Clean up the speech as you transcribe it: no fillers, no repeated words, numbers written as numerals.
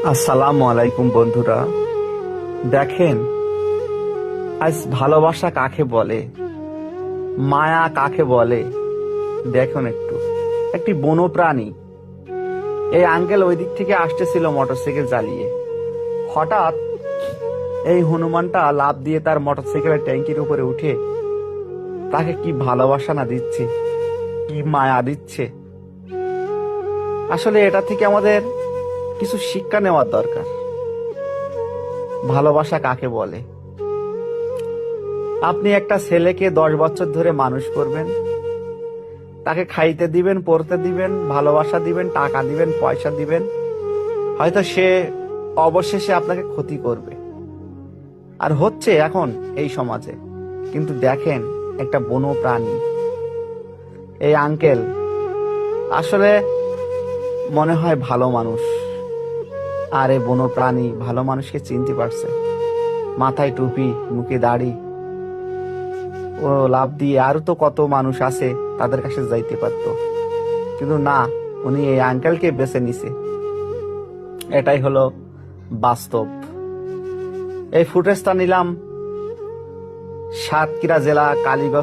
আসসালামু আলাইকুম বন্ধুরা। দেখেন, আজ ভালোবাসা কাকে বলে, মায়া কাকে বলে। দেখুন, একটি বন্যপ্রাণী। এই আঙ্কেল ওই দিক থেকে আসতেছিল মোটরসাইকেল চালিয়ে। হঠাৎ এই হনুমানটা লাফ দিয়ে তার মোটরসাইকেলের ট্যাঙ্কির উপরে উঠে তাকে কি ভালোবাসা না দিচ্ছে, কি মায়া দিচ্ছে। আসলে এটা থেকে আমাদের কিছু শিক্ষা নেওয়ার দরকার। ভালোবাসা কাকে বলে? আপনি একটা ছেলেকে 10 বছর ধরে মানুষ করবেন, তাকে খাইতে দিবেন, পড়তে দিবেন, ভালোবাসা দিবেন, টাকা দিবেন, পয়সা দিবেন। হয়তো সে অবশেষে আপনাকে ক্ষতি করবে, আর হচ্ছে এখন এই সমাজে। কিন্তু দেখেন, একটা বন্য প্রাণী, এই আঙ্কেল আসলে মনে হয় ভালো মানুষ। আর এই বন্য প্রাণী ভালো মানুষকে চিনতে পারছে। মাথায় টুপি, মুখে দাড়ি। ও লাভ দিয়ে আরো তো কত মানুষ আছে তাদের কাছে যাইতে পারতো, কিন্তু না, উনি এই আঙ্কেলকে বেছে নিছে। এটাই হলো বাস্তব। এই ফুটেজটা নিলাম সাতক্ষীরা জেলা কালীগঞ্জ